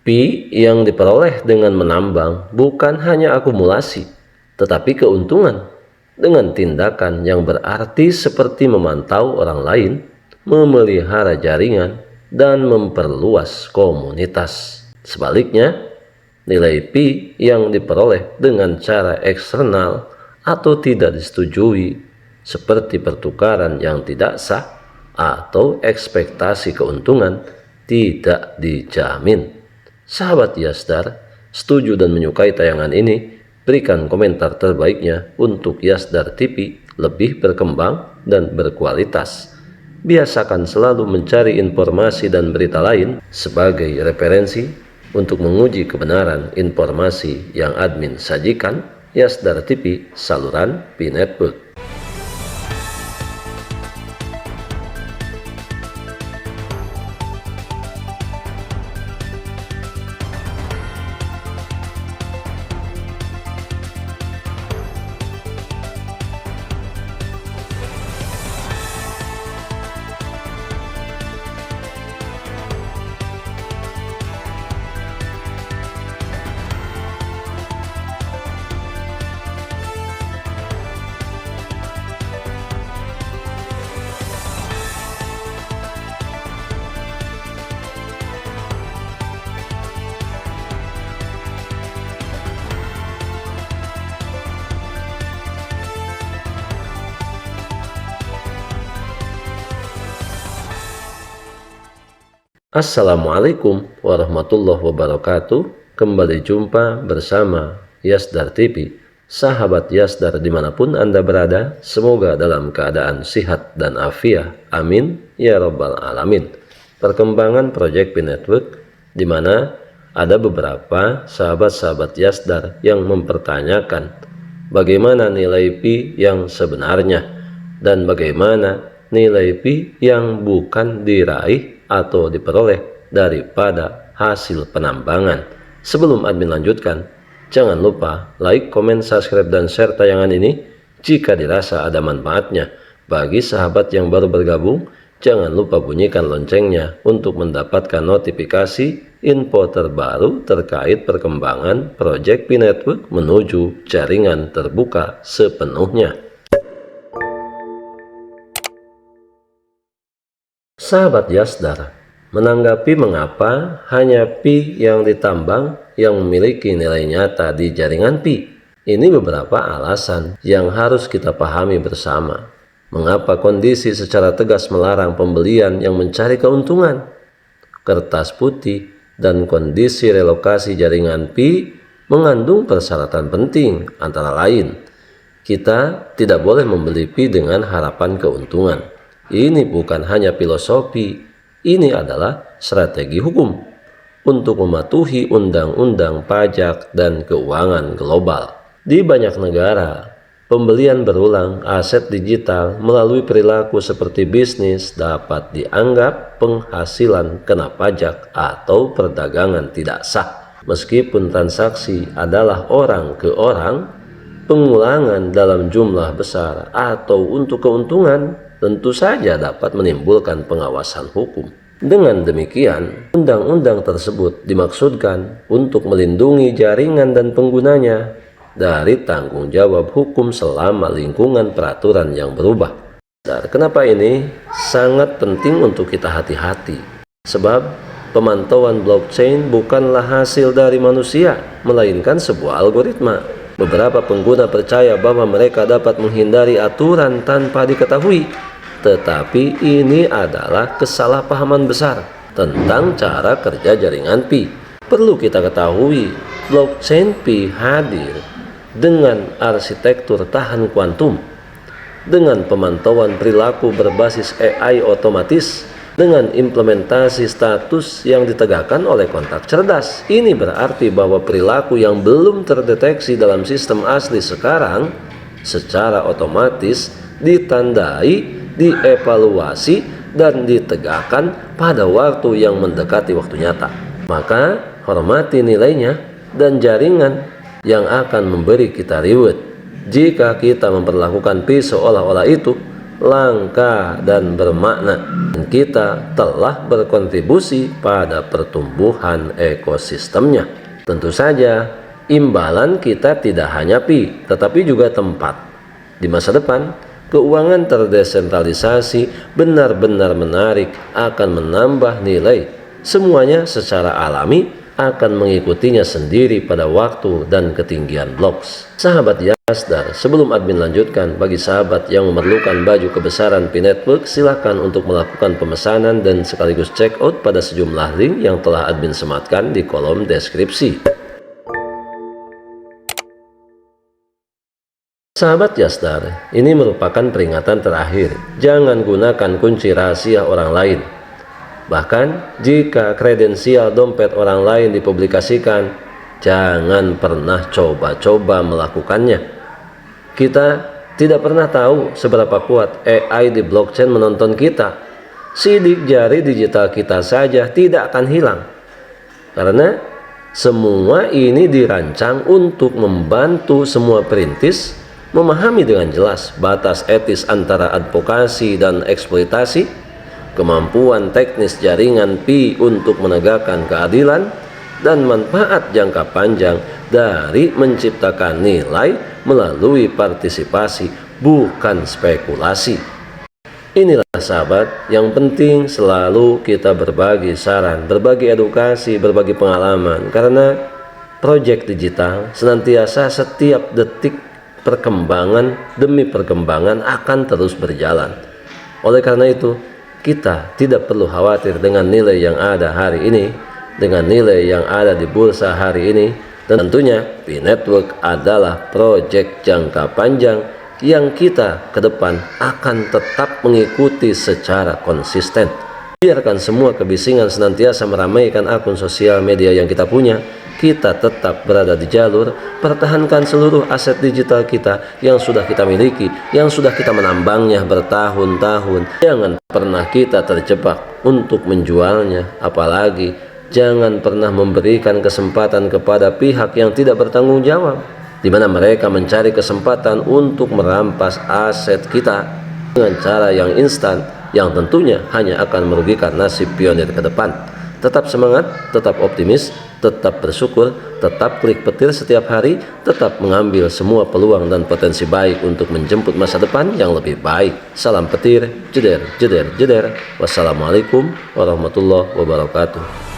Pi yang diperoleh dengan menambang bukan hanya akumulasi, tetapi keuntungan dengan tindakan yang berarti seperti memantau orang lain, memelihara jaringan, dan memperluas komunitas. Sebaliknya, nilai Pi yang diperoleh dengan cara eksternal atau tidak disetujui, seperti pertukaran yang tidak sah atau ekspektasi keuntungan, tidak dijamin. Sahabat Yasdar, setuju dan menyukai tayangan ini? Berikan komentar terbaiknya untuk Yasdar TV lebih berkembang dan berkualitas. Biasakan selalu mencari informasi dan berita lain sebagai referensi untuk menguji kebenaran informasi yang admin sajikan. Yasdar TV, saluran Pi Network. Assalamualaikum warahmatullahi wabarakatuh. Kembali jumpa bersama Yasdar TV. Sahabat Yasdar dimanapun Anda berada, semoga dalam keadaan sehat dan afiat. Amin ya rabbal alamin. Perkembangan Project Pi Network, di mana ada beberapa sahabat-sahabat Yasdar yang mempertanyakan bagaimana nilai Pi yang sebenarnya dan bagaimana nilai Pi yang bukan diraih atau diperoleh daripada hasil penambangan. Sebelum admin lanjutkan, jangan lupa like, komen, subscribe, dan share tayangan ini jika dirasa ada manfaatnya. Bagi sahabat yang baru bergabung, jangan lupa bunyikan loncengnya untuk mendapatkan notifikasi info terbaru terkait perkembangan Project Pi Network menuju jaringan terbuka sepenuhnya. Sahabat Yasdar, menanggapi mengapa hanya Pi yang ditambang yang memiliki nilai nyata di jaringan Pi, ini beberapa alasan yang harus kita pahami bersama. Mengapa kondisi secara tegas melarang pembelian yang mencari keuntungan? Kertas putih dan kondisi relokasi jaringan Pi mengandung persyaratan penting, antara lain, kita tidak boleh membeli Pi dengan harapan keuntungan. Ini bukan hanya filosofi, ini adalah strategi hukum untuk mematuhi undang-undang pajak dan keuangan global. Di banyak negara, pembelian berulang aset digital melalui perilaku seperti bisnis dapat dianggap penghasilan kena pajak atau perdagangan tidak sah. Meskipun transaksi adalah orang ke orang, pengulangan dalam jumlah besar atau untuk keuntungan tentu saja dapat menimbulkan pengawasan hukum. Dengan demikian, undang-undang tersebut dimaksudkan untuk melindungi jaringan dan penggunanya dari tanggung jawab hukum selama lingkungan peraturan yang berubah. Dan kenapa ini sangat penting untuk kita hati-hati? Sebab pemantauan blockchain bukanlah hasil dari manusia, melainkan sebuah algoritma. Beberapa pengguna percaya bahwa mereka dapat menghindari aturan tanpa diketahui, tetapi ini adalah kesalahpahaman besar tentang cara kerja jaringan Pi. Perlu kita ketahui, blockchain Pi hadir dengan arsitektur tahan kuantum, dengan pemantauan perilaku berbasis AI otomatis, dengan implementasi status yang ditegakkan oleh kontak cerdas. Ini berarti bahwa perilaku yang belum terdeteksi dalam sistem asli sekarang secara otomatis ditandai, dievaluasi, dan ditegakkan pada waktu yang mendekati waktu nyata. Maka hormati nilainya dan jaringan yang akan memberi kita reward. Jika kita memperlakukan Pi seolah-olah itu langka dan bermakna, dan kita telah berkontribusi pada pertumbuhan ekosistemnya. Tentu saja, imbalan kita tidak hanya pi, tetapi juga tempat. Di masa depan, keuangan terdesentralisasi benar-benar menarik, akan menambah nilai. Semuanya secara alami akan mengikutinya sendiri pada waktu dan ketinggian blok. Sahabat Yasdar, sebelum admin lanjutkan, bagi sahabat yang memerlukan baju kebesaran Pi Network, silakan untuk melakukan pemesanan dan sekaligus check out pada sejumlah link yang telah admin sematkan di kolom deskripsi. Sahabat Yasdar, ini merupakan peringatan terakhir. Jangan gunakan kunci rahasia orang lain. Bahkan jika kredensial dompet orang lain dipublikasikan, jangan pernah coba-coba melakukannya. Kita tidak pernah tahu seberapa kuat AI di blockchain menonton kita. Sidik jari digital kita saja tidak akan hilang. Karena semua ini dirancang untuk membantu semua perintis memahami dengan jelas batas etis antara advokasi dan eksploitasi, kemampuan teknis jaringan Pi untuk menegakkan keadilan, dan manfaat jangka panjang dari menciptakan nilai melalui partisipasi, bukan spekulasi. Inilah sahabat, yang penting selalu kita berbagi saran, berbagi edukasi, berbagi pengalaman, karena proyek digital senantiasa setiap detik perkembangan demi perkembangan akan terus berjalan. Oleh karena itu, kita tidak perlu khawatir dengan nilai yang ada hari ini, dengan nilai yang ada di bursa hari ini. Dan tentunya Pi Network adalah proyek jangka panjang yang kita ke depan akan tetap mengikuti secara konsisten. Biarkan semua kebisingan senantiasa meramaikan akun sosial media yang kita punya. Kita tetap berada di jalur, pertahankan seluruh aset digital kita yang sudah kita miliki, yang sudah kita menambangnya bertahun-tahun. Jangan pernah kita terjebak untuk menjualnya, apalagi jangan pernah memberikan kesempatan kepada pihak yang tidak bertanggung jawab, di mana mereka mencari kesempatan untuk merampas aset kita dengan cara yang instan, yang tentunya hanya akan merugikan nasib pionir ke depan. Tetap semangat, tetap optimis, tetap bersyukur, tetap klik petir setiap hari, tetap mengambil semua peluang dan potensi baik untuk menjemput masa depan yang lebih baik. Salam petir, jeder, jeder, jeder. Wassalamualaikum warahmatullahi wabarakatuh.